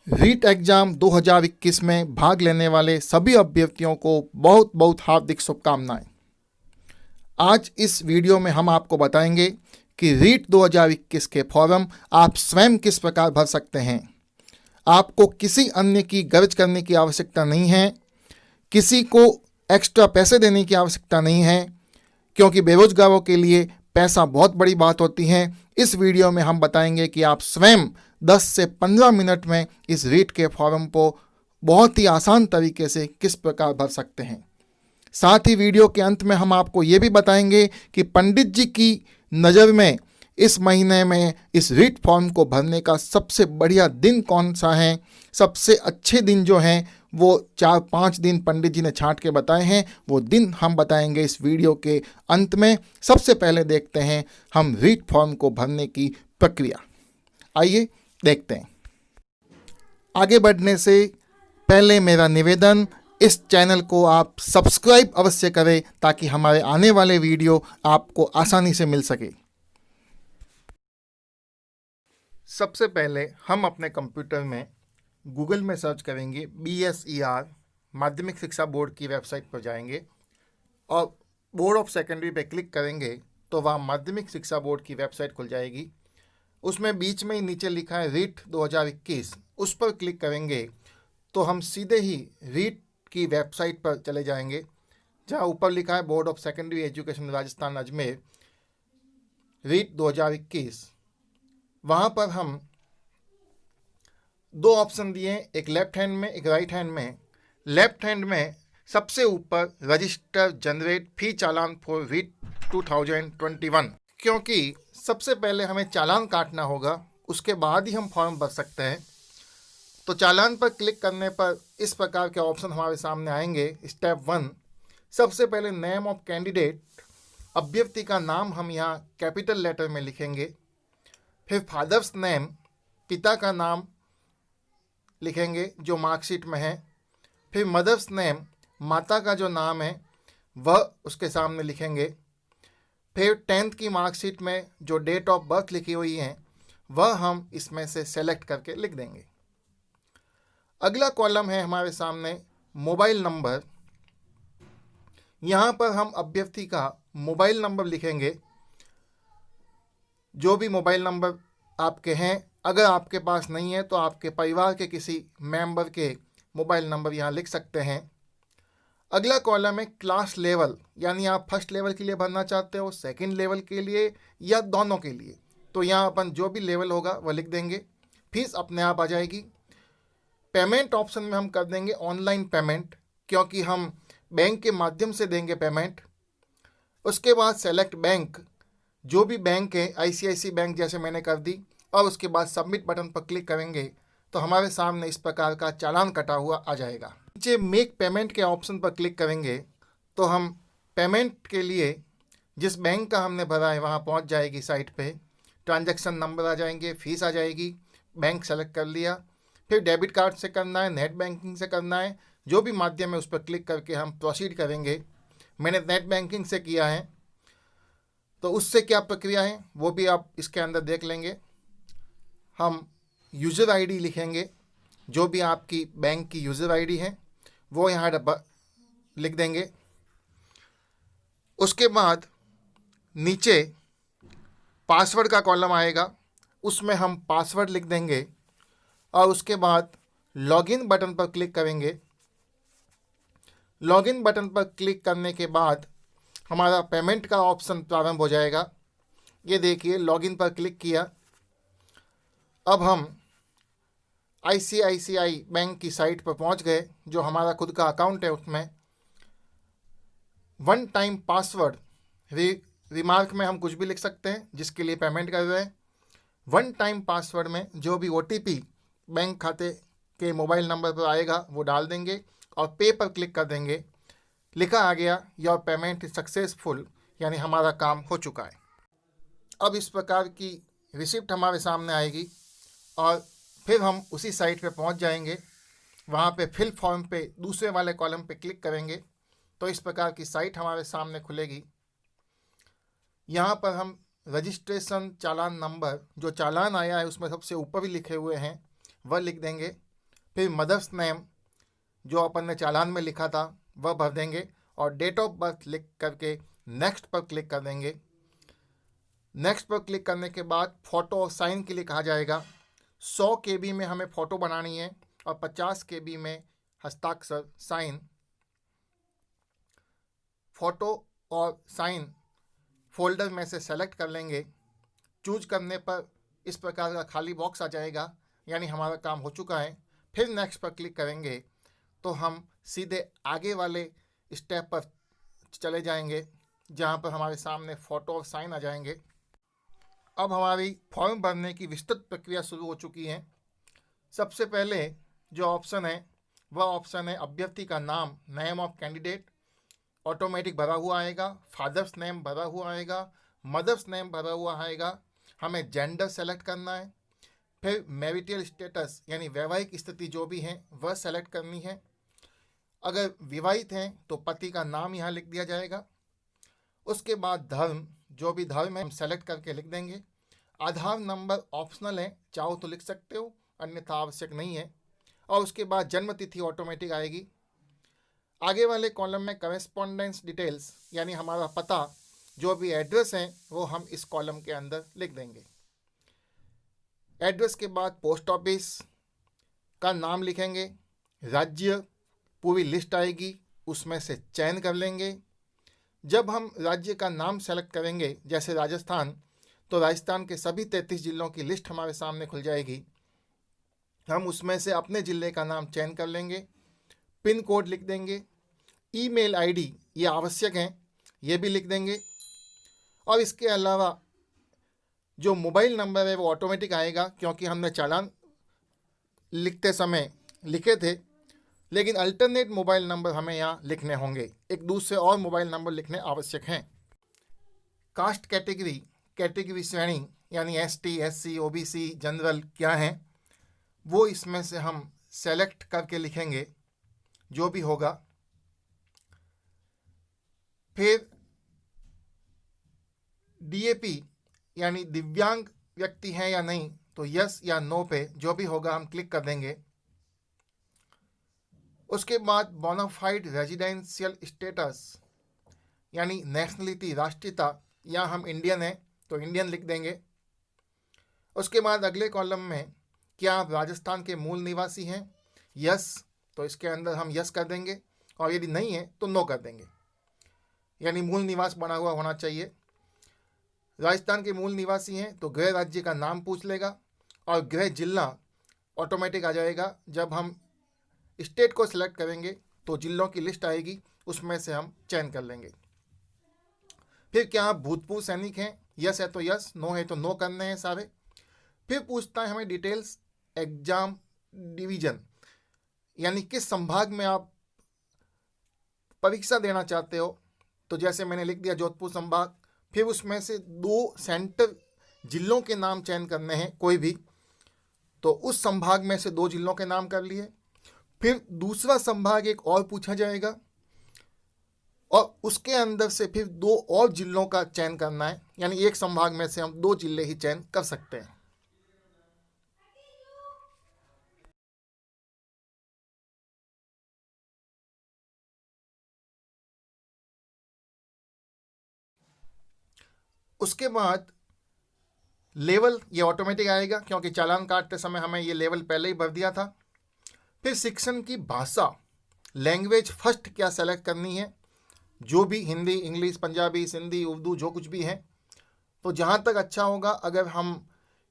REET exam 2021 में भाग लेने वाले सभी अभ्यर्थियों को बहुत बहुत हार्दिक शुभकामनाएं। आज इस वीडियो में हम आपको बताएंगे कि रीट 2021 के फॉर्म आप स्वयं किस प्रकार भर सकते हैं। आपको किसी अन्य की गर्ज करने की आवश्यकता नहीं है, किसी को एक्स्ट्रा पैसे देने की आवश्यकता नहीं है, क्योंकि बेरोजगारों के लिए पैसा बहुत बड़ी बात होती है। इस वीडियो में हम बताएंगे कि आप स्वयं 10 से 15 मिनट में इस रीट के फॉर्म को बहुत ही आसान तरीके से किस प्रकार भर सकते हैं। साथ ही वीडियो के अंत में हम आपको ये भी बताएंगे कि पंडित जी की नज़र में इस महीने में इस रीट फॉर्म को भरने का सबसे बढ़िया दिन कौन सा है। सबसे अच्छे दिन जो हैं वो 4-5 दिन पंडित जी ने छांट के बताए हैं, वो दिन हम बताएंगे इस वीडियो के अंत में। सबसे पहले देखते हैं हम रीट फॉर्म को भरने की प्रक्रिया। आइए देखते हैं। आगे बढ़ने से पहले मेरा निवेदन, इस चैनल को आप सब्सक्राइब अवश्य करें ताकि हमारे आने वाले वीडियो आपको आसानी से मिल सके। सबसे पहले हम अपने कंप्यूटर में गूगल में सर्च करेंगे, BSER माध्यमिक शिक्षा बोर्ड की वेबसाइट पर जाएंगे और बोर्ड ऑफ सेकेंडरी पे क्लिक करेंगे तो वहाँ माध्यमिक शिक्षा बोर्ड की वेबसाइट खुल जाएगी। उसमें बीच में ही नीचे लिखा है रीट 2021, उस पर क्लिक करेंगे तो हम सीधे ही रीट की वेबसाइट पर चले जाएंगे, जहाँ ऊपर लिखा है board of secondary education Rajasthan Ajmer REET 2021। वहाँ पर हम दो ऑप्शन दिए, एक लेफ्ट हैंड में एक राइट हैंड में। लेफ्ट हैंड में सबसे ऊपर register generate fee challan for REET 2021, क्योंकि सबसे पहले हमें चालान काटना होगा, उसके बाद ही हम फॉर्म भर सकते हैं। तो चालान पर क्लिक करने पर इस प्रकार के ऑप्शन हमारे सामने आएंगे। स्टेप 1, सबसे पहले नेम ऑफ कैंडिडेट, अभ्यर्थी का नाम हम यहाँ कैपिटल लेटर में लिखेंगे। फिर फादर्स नेम, पिता का नाम लिखेंगे जो मार्कशीट में है। फिर मदर्स नेम, माता का जो नाम है वह उसके सामने लिखेंगे। फिर 10th की मार्कशीट में जो डेट ऑफ बर्थ लिखी हुई है वह हम इसमें से सेलेक्ट करके लिख देंगे। अगला कॉलम है हमारे सामने मोबाइल नंबर। यहाँ पर हम अभ्यर्थी का मोबाइल नंबर लिखेंगे, जो भी मोबाइल नंबर आपके हैं। अगर आपके पास नहीं है तो आपके परिवार के किसी मेंबर के मोबाइल नंबर यहाँ लिख सकते हैं। अगला कॉलम है क्लास लेवल, यानी आप फर्स्ट लेवल के लिए भरना चाहते हो, सेकंड लेवल के लिए या दोनों के लिए। तो यहाँ अपन जो भी लेवल होगा वह लिख देंगे, फीस अपने आप आ जाएगी। पेमेंट ऑप्शन में हम कर देंगे ऑनलाइन पेमेंट, क्योंकि हम बैंक के माध्यम से देंगे पेमेंट। उसके बाद सेलेक्ट बैंक, जो भी बैंक है, ICICI बैंक जैसे मैंने कर दी, और उसके बाद सबमिट बटन पर क्लिक करेंगे तो हमारे सामने इस प्रकार का चालान कटा हुआ आ जाएगा। नीचे मेक पेमेंट के ऑप्शन पर क्लिक करेंगे तो हम पेमेंट के लिए जिस बैंक का हमने भरा है वहाँ पहुँच जाएगी साइट पे। ट्रांजैक्शन नंबर आ जाएंगे, फीस आ जाएगी, बैंक सेलेक्ट कर लिया। फिर डेबिट कार्ड से करना है, नेट बैंकिंग से करना है, जो भी माध्यम है उस पर क्लिक करके हम प्रोसीड करेंगे। मैंने नेट बैंकिंग से किया है, तो उससे क्या प्रक्रिया है वो भी आप इसके अंदर देख लेंगे। हम यूज़र आईडी लिखेंगे, जो भी आपकी बैंक की यूज़र आईडी है वो यहाँ लिख देंगे। उसके बाद नीचे पासवर्ड का कॉलम आएगा, उसमें हम पासवर्ड लिख देंगे और उसके बाद लॉगिन बटन पर क्लिक करेंगे। लॉगिन बटन पर क्लिक करने के बाद हमारा पेमेंट का ऑप्शन प्रारंभ हो जाएगा। ये देखिए, लॉगिन पर क्लिक किया। अब हम ICICI बैंक की साइट पर पहुंच गए, जो हमारा खुद का अकाउंट है। उसमें वन टाइम पासवर्ड रिमार्क में हम कुछ भी लिख सकते हैं जिसके लिए पेमेंट कर रहे हैं। वन टाइम पासवर्ड में जो भी OTP बैंक खाते के मोबाइल नंबर पर आएगा वो डाल देंगे और पे पर क्लिक कर देंगे। लिखा आ गया योर पेमेंट इज सक्सेसफुल, यानी हमारा काम हो चुका है। अब इस प्रकार की रिसिप्ट हमारे सामने आएगी और फिर हम उसी साइट पे पहुंच जाएंगे। वहाँ पे फिल फॉर्म पे दूसरे वाले कॉलम पे क्लिक करेंगे तो इस प्रकार की साइट हमारे सामने खुलेगी। यहाँ पर हम रजिस्ट्रेशन चालान नंबर, जो चालान आया है उसमें सबसे ऊपर भी लिखे हुए हैं, वह लिख देंगे। फिर मदर्स नेम जो अपन ने चालान में लिखा था वह भर देंगे और डेट ऑफ बर्थ लिख करके नेक्स्ट पर क्लिक कर देंगे। नेक्स्ट पर क्लिक करने के बाद फ़ोटो और साइन के लिए कहा जाएगा। 100 KB में हमें फ़ोटो बनानी है और 50 KB में हस्ताक्षर साइन। फ़ोटो और साइन फोल्डर में से सेलेक्ट कर लेंगे। चूज करने पर इस प्रकार का खाली बॉक्स आ जाएगा, यानी हमारा काम हो चुका है। फिर नेक्स्ट पर क्लिक करेंगे तो हम सीधे आगे वाले स्टेप पर चले जाएंगे जहां पर हमारे सामने फ़ोटो और साइन आ जाएंगे। अब हमारी फॉर्म भरने की विस्तृत प्रक्रिया शुरू हो चुकी है। सबसे पहले जो ऑप्शन है वह ऑप्शन है अभ्यर्थी का नाम, नेम ऑफ कैंडिडेट, ऑटोमेटिक भरा हुआ आएगा। फादर्स नेम भरा हुआ आएगा, मदर्स नेम भरा हुआ आएगा। हमें जेंडर सेलेक्ट करना है। फिर मैरिटल स्टेटस यानी वैवाहिक स्थिति जो भी है वह सेलेक्ट करनी है। अगर विवाहित हैं तो पति का नाम यहाँ लिख दिया जाएगा। उसके बाद धर्म, जो भी धर्म है हम सेलेक्ट करके लिख देंगे। आधार नंबर ऑप्शनल है, चाहो तो लिख सकते हो, अन्यथा आवश्यक नहीं है। और उसके बाद जन्म तिथि ऑटोमेटिक आएगी। आगे वाले कॉलम में करेस्पॉन्डेंस डिटेल्स यानी हमारा पता, जो भी एड्रेस है वो हम इस कॉलम के अंदर लिख देंगे। एड्रेस के बाद पोस्ट ऑफिस का नाम लिखेंगे। राज्य पूरी लिस्ट आएगी, उसमें से चयन कर लेंगे। जब हम राज्य का नाम सेलेक्ट करेंगे जैसे राजस्थान, तो राजस्थान के सभी 33 जिलों की लिस्ट हमारे सामने खुल जाएगी। हम उसमें से अपने ज़िले का नाम चयन कर लेंगे। पिन कोड लिख देंगे। ईमेल आईडी ये आवश्यक है, ये भी लिख देंगे। और इसके अलावा जो मोबाइल नंबर है वो ऑटोमेटिक आएगा, क्योंकि हमने चालान लिखते समय लिखे थे, लेकिन अल्टरनेट मोबाइल नंबर हमें यहाँ लिखने होंगे। एक दूसरे और मोबाइल नंबर लिखने आवश्यक हैं। कास्ट कैटेगरी, कैटेगरी श्रेणी यानी ST, SC, OBC, जनरल क्या है वो इसमें से हम सेलेक्ट करके लिखेंगे जो भी होगा। फिर DAP यानी दिव्यांग व्यक्ति हैं या नहीं, तो यस या नो पे जो भी होगा हम क्लिक कर देंगे। उसके बाद बोनाफाइड रेजिडेंशियल स्टेटस यानी नेशनलिटी, राष्ट्रीयता, या हम इंडियन हैं तो इंडियन लिख देंगे। उसके बाद अगले कॉलम में क्या आप राजस्थान के मूल निवासी हैं, यस, तो इसके अंदर हम यस कर देंगे, और यदि नहीं है तो नो कर देंगे, यानी मूल निवास बना हुआ होना चाहिए। राजस्थान के मूल निवासी हैं तो गृह राज्य का नाम पूछ लेगा और गृह जिला ऑटोमेटिक आ जाएगा। जब हम स्टेट को सिलेक्ट करेंगे तो जिलों की लिस्ट आएगी, उसमें से हम चयन कर लेंगे। फिर क्या आप भूतपूर्व सैनिक हैं, यस है तो यस, नो है तो नो करने हैं सारे। फिर पूछता है हमें डिटेल्स एग्जाम डिवीज़न, यानी किस संभाग में आप परीक्षा देना चाहते हो, तो जैसे मैंने लिख दिया जोधपुर संभाग। फिर उसमें से 2 सेंटर जिलों के नाम चयन करने हैं कोई भी, तो उस संभाग में से 2 जिलों के नाम कर लिए। फिर दूसरा संभाग एक और पूछा जाएगा और उसके अंदर से फिर 2 और जिलों का चयन करना है, यानी एक संभाग में से हम 2 जिले ही चयन कर सकते हैं। उसके बाद लेवल ये ऑटोमेटिक आएगा, क्योंकि चालान काटते समय हमें ये लेवल पहले ही भर दिया था। फिर शिक्षण की भाषा, लैंग्वेज फर्स्ट क्या सेलेक्ट करनी है, जो भी हिंदी, इंग्लिश, पंजाबी, सिंधी, उर्दू जो कुछ भी है, तो जहाँ तक अच्छा होगा अगर हम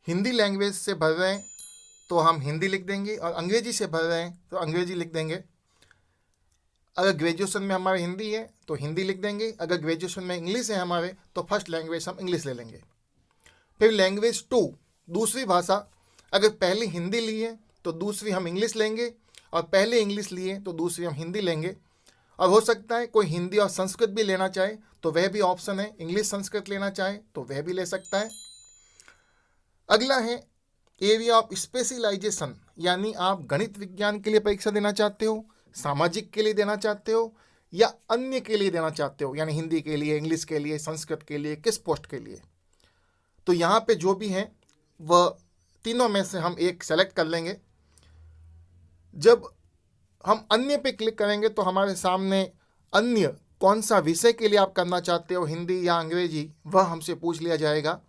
हिंदी लैंग्वेज से भर रहे हैं तो हम हिंदी लिख देंगे, और अंग्रेजी से भर रहे हैं तो अंग्रेजी लिख देंगे। अगर ग्रेजुएशन में हमारे हिंदी है तो हिंदी लिख देंगे, अगर ग्रेजुएशन में इंग्लिश है हमारे तो फर्स्ट लैंग्वेज हम इंग्लिश ले लेंगे। फिर लैंग्वेज 2 दूसरी भाषा, अगर पहले हिंदी ली है तो दूसरी हम इंग्लिश लेंगे, और पहले इंग्लिश लिए तो दूसरी हम हिंदी लेंगे। और हो सकता है कोई हिंदी और संस्कृत भी लेना चाहे तो वह भी ऑप्शन है, इंग्लिश संस्कृत लेना चाहे तो वह भी ले सकता है। अगला है एरिया ऑफ स्पेशलाइजेशन, यानी आप गणित विज्ञान के लिए परीक्षा देना चाहते हो, सामाजिक के लिए देना चाहते हो, या अन्य के लिए देना चाहते हो, यानी हिंदी के लिए, इंग्लिश के लिए, संस्कृत के लिए, किस पोस्ट के लिए। तो यहाँ पे जो भी हैं वह तीनों में से हम एक सेलेक्ट कर लेंगे। जब हम अन्य पे क्लिक करेंगे तो हमारे सामने अन्य कौन सा विषय के लिए आप करना चाहते हो, हिंदी या अंग्रेजी, वह हमसे पूछ लिया जाएगा।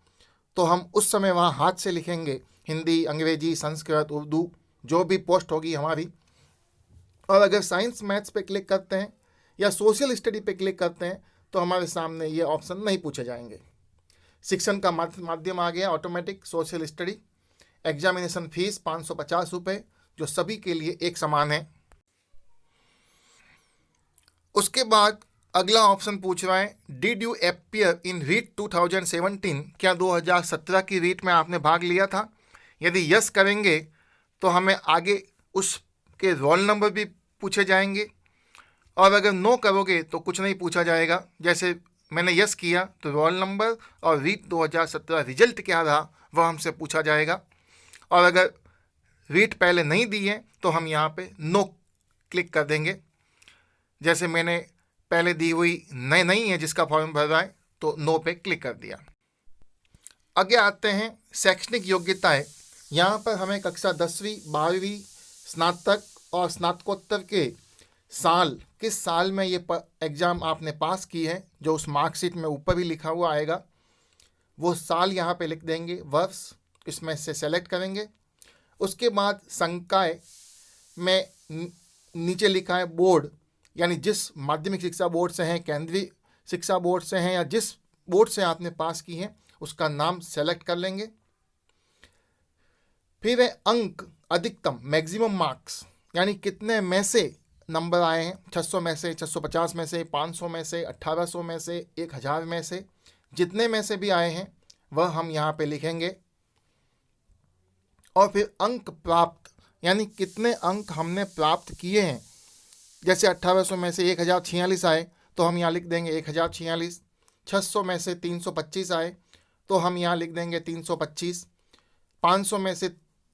तो हम उस समय वहाँ हाथ से लिखेंगे हिंदी, अंग्रेजी, संस्कृत, उर्दू, जो भी पोस्ट होगी हमारी। और अगर साइंस मैथ्स पे क्लिक करते हैं या सोशल स्टडी पे क्लिक करते हैं तो हमारे सामने ये ऑप्शन नहीं पूछे जाएंगे। शिक्षण का माध्यम आ गया automatic, social study. Examination fees 550 रुपये, जो सभी के लिए एक समान है। उसके बाद अगला ऑप्शन पूछ रहा है, did you appear in REET 2017? क्या 2017 की रीट में आपने भाग लिया था? यदि यस करेंगे तो हमें आगे उसके रोल नंबर भी पूछे जाएंगे, और अगर नो करोगे तो कुछ नहीं पूछा जाएगा। जैसे मैंने यस किया तो रोल नंबर और रीट 2017 रिजल्ट क्या रहा वह हमसे पूछा जाएगा। और अगर रीट पहले नहीं दी है तो हम यहाँ पे नो क्लिक कर देंगे। जैसे मैंने पहले दी हुई नहीं है जिसका फॉर्म भर रहा है, तो नो पे क्लिक कर दिया। आगे आते हैं शैक्षणिक योग्यताएं। यहाँ पर हमें कक्षा 10वीं, 12वीं, स्नातक और स्नातकोत्तर के साल, किस साल में ये एग्ज़ाम आपने पास की है, जो उस मार्कशीट में ऊपर भी लिखा हुआ आएगा, वो साल यहाँ पे लिख देंगे, वर्ष इसमें से सेलेक्ट करेंगे। उसके बाद संकाय में नीचे लिखा है बोर्ड, यानी जिस माध्यमिक शिक्षा बोर्ड से हैं, केंद्रीय शिक्षा बोर्ड से हैं, या जिस बोर्ड से आपने पास की है उसका नाम सेलेक्ट कर लेंगे। फिर है अंक अधिकतम, मैक्सिमम मार्क्स, यानी कितने में से नंबर आए हैं, 600 में से, 650 में से, 500 में से, 1800 में से, 1000 में से, जितने में से भी आए हैं वह हम यहाँ पे लिखेंगे। और फिर अंक प्राप्त, यानी कितने अंक हमने प्राप्त किए हैं। जैसे 1800 में से 1046 आए तो हम यहाँ लिख देंगे 1046। 600 में से 325 आए तो हम यहाँ लिख देंगे 325। 500 में से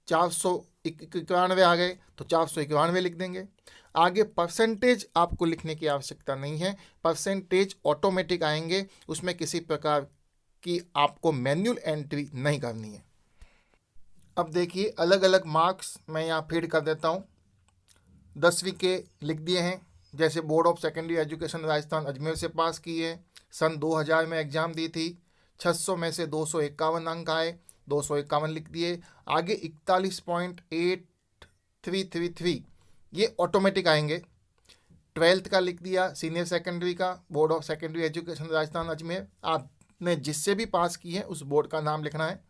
491 आ गए तो 491 लिख देंगे। आगे परसेंटेज आपको लिखने की आवश्यकता नहीं है, परसेंटेज ऑटोमेटिक आएंगे, उसमें किसी प्रकार की आपको मैन्युअल एंट्री नहीं करनी है। अब देखिए अलग अलग मार्क्स मैं यहाँ फीड कर देता हूँ। 10वीं के लिख दिए हैं, जैसे board of secondary education Rajasthan Ajmer से पास की है, सन 2000 में एग्ज़ाम दी थी, 600 में से 251 अंक आए, 251 लिख दिए। आगे 41.8333 ये ऑटोमेटिक आएंगे। 12th का लिख दिया, सीनियर सेकेंडरी का, board of secondary education Rajasthan Ajmer. आपने जिससे भी पास की है उस बोर्ड का नाम लिखना है,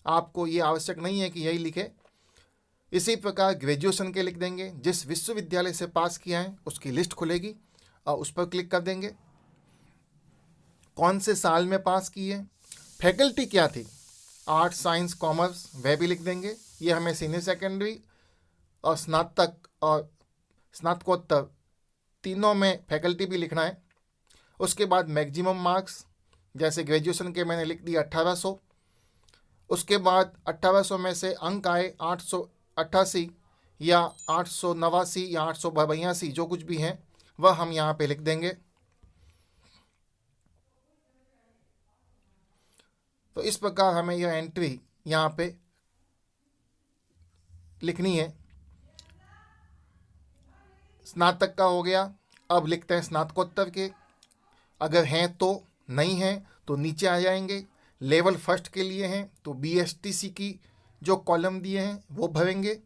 आपको ये आवश्यक नहीं है कि यही लिखे। इसी प्रकार ग्रेजुएशन के लिख देंगे, जिस विश्वविद्यालय से पास किया है उसकी लिस्ट खुलेगी और उस पर क्लिक कर देंगे। कौन से साल में पास की है, फैकल्टी क्या थी, आर्ट्स, साइंस, कॉमर्स, वह भी लिख देंगे। ये हमें सीनियर सेकेंडरी और स्नातक और स्नातकोत्तर तीनों में फैकल्टी भी लिखना है। उसके बाद मैक्सिमम मार्क्स, जैसे ग्रेजुएशन के मैंने लिख दिया 1800। उसके बाद 1800 में से अंक आए 888 या 889 या 882, जो कुछ भी हैं वह हम यहाँ पे लिख देंगे। तो इस प्रकार हमें यह एंट्री यहाँ पे लिखनी है। स्नातक का हो गया, अब लिखते हैं स्नातकोत्तर के। अगर हैं तो, नहीं हैं तो नीचे आ जाएंगे। लेवल फर्स्ट के लिए हैं तो BSTC की जो कॉलम दिए हैं वो भरेंगे।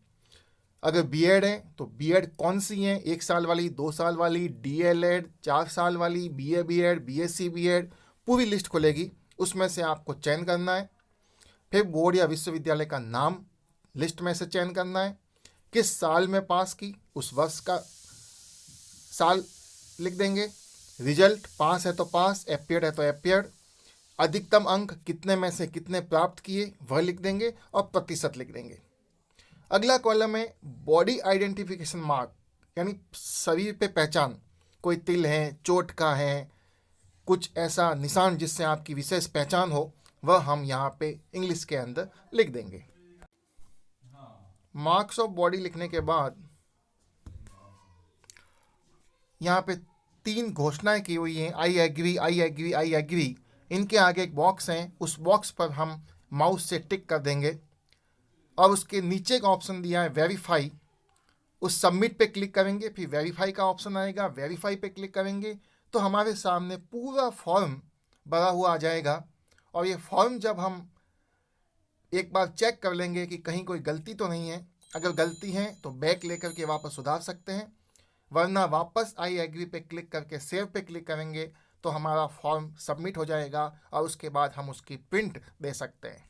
अगर बीएड है तो बीएड कौन सी हैं, 1 साल वाली, 2 साल वाली, DLED 4 साल वाली, BA BEd, BSc BEd, पूरी लिस्ट खुलेगी, उसमें से आपको चयन करना है। फिर बोर्ड या विश्वविद्यालय का नाम लिस्ट में से चयन करना है। किस साल में पास की, उस वर्ष का साल लिख देंगे। रिजल्ट पास है तो पास, अपीयर्ड है तो अपीयर्ड। अधिकतम अंक कितने में से कितने प्राप्त किए वह लिख देंगे और प्रतिशत लिख देंगे। अगला कॉलम है बॉडी आइडेंटिफिकेशन मार्क, यानी शरीर पे पहचान, कोई तिल है, चोट का है, कुछ ऐसा निशान जिससे आपकी विशेष पहचान हो, वह हम यहाँ पे इंग्लिश के अंदर लिख देंगे। मार्क्स ऑफ बॉडी लिखने के बाद यहाँ पे 3 घोषणाएं की हुई हैं, I agree, I agree, I agree. इनके आगे एक बॉक्स है, उस बॉक्स पर हम माउस से टिक कर देंगे और उसके नीचे का ऑप्शन दिया है वेरीफाई, उस सबमिट पे क्लिक करेंगे, फिर वेरीफाई का ऑप्शन आएगा, वेरीफाई पे क्लिक करेंगे तो हमारे सामने पूरा फॉर्म भरा हुआ आ जाएगा। और ये फॉर्म जब हम एक बार चेक कर लेंगे कि कहीं कोई गलती तो नहीं है, अगर गलती है तो बैक लेकर के वापस सुधार सकते हैं, वरना वापस आई एग्री पे क्लिक करके सेव पे क्लिक करेंगे तो हमारा फॉर्म सबमिट हो जाएगा और उसके बाद हम उसकी प्रिंट दे सकते हैं।